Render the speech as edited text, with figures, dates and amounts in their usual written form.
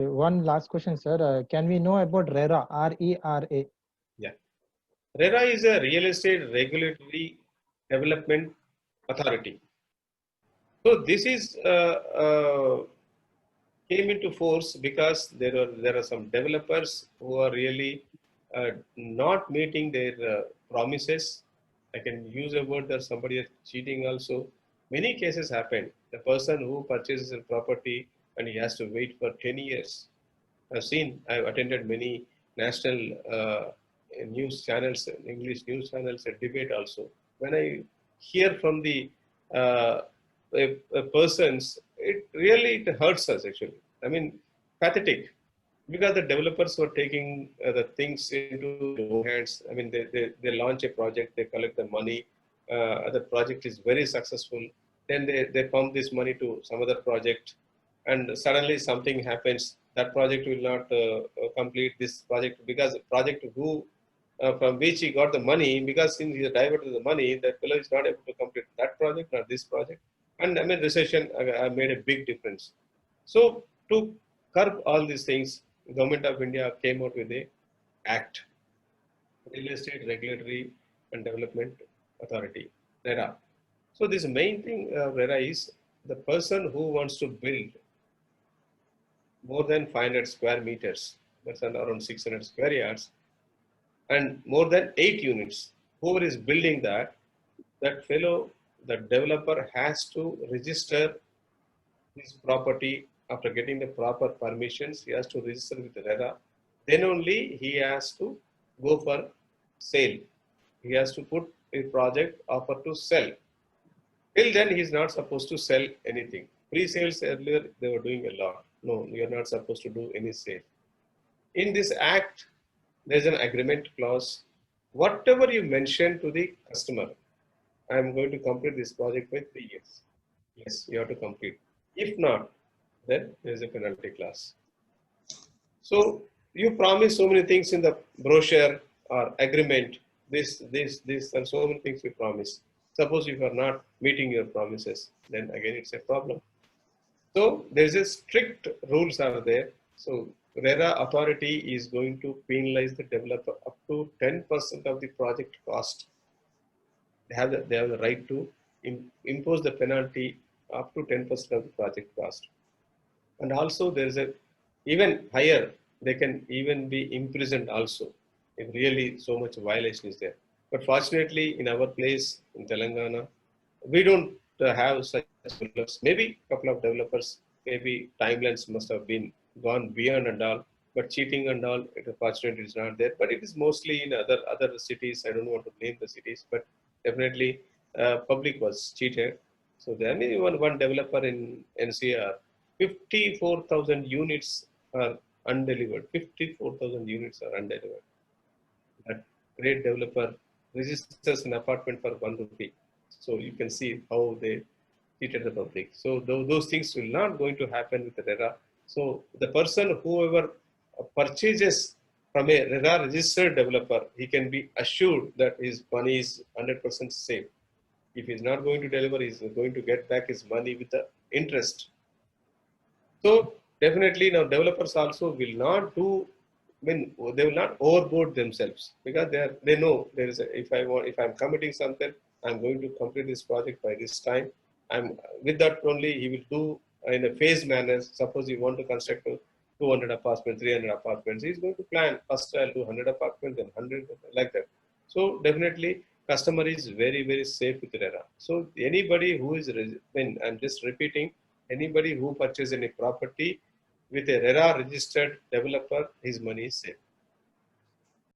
One last question, sir. Can we know about RERA? RERA. Yeah. RERA is a Real Estate Regulatory Development Authority. So this is came into force because there are some developers who are really not meeting their promises. I can use a word that somebody is cheating also. Many cases happen. The person who purchases a property and he has to wait for 10 years. I've attended many national news channels, English news channels, a debate also. When I hear from the uh, persons, it really it hurts us actually. I mean, pathetic, because the developers were taking the things into their own hands. I mean, they launch a project, they collect the money, the project is very successful. Then they pump this money to some other project, and suddenly something happens. That project will not complete this project because the project who from which he got the money, because since he diverted the money, that fellow is not able to complete that project or this project. And I mean, recession made a big difference. So to curb all these things, the Government of India came out with a act, Real Estate Regulatory and Development Authority, RERA. So this main thing RERA is the person who wants to build more than 500 square meters, that's around 600 square yards, and more than 8 units. Whoever is building that, that fellow, the developer has to register his property after getting the proper permissions. He has to register with the RERA. Then only he has to go for sale. He has to put a project offer to sell. Till then, he is not supposed to sell anything. Pre-sales earlier, they were doing a lot. No, you are not supposed to do any sale. In this act, there is an agreement clause. Whatever you mention to the customer, I am going to complete this project by 3 years. Yes, you have to complete. If not, then there is a penalty clause. So you promise so many things in the brochure or agreement. This, and so many things you promise. Suppose if you are not meeting your promises, then again it's a problem. So there's a strict rules are there. So RERA authority is going to penalize the developer up to 10% of the project cost. They have the right to impose the penalty up to 10% of the project cost. And also there is a even higher, they can even be imprisoned also if really so much violation is there. But fortunately in our place in Telangana, we don't have such developers. Maybe a couple of developers, maybe timelines must have been gone beyond and all, but cheating and all, fortunately is not there. But it is mostly in other cities. I don't want to name the cities, but definitely public was cheated. So there may be one developer in NCR, 54,000 units are undelivered. 54,000 units are undelivered. That great developer registers an apartment for 1 rupee. So you can see how they treated the public. So those things will not going to happen with the RERA. So the person, whoever purchases from a RERA registered developer, he can be assured that his money is 100% safe. If he's not going to deliver, he's going to get back his money with the interest. So definitely now developers also will not do, I mean, they will not overboard themselves, because they know there is if I'm committing something, I'm going to complete this project by this time. I'm with that only he will do in a phased manner. Suppose you want to construct 200 apartments, 300 apartments, he's going to plan first I'll do 100 apartments, then 100, like that. So definitely customer is very safe with RERA. So anybody who is, I'm just repeating, anybody who purchases any property with a RERA registered developer, his money is safe.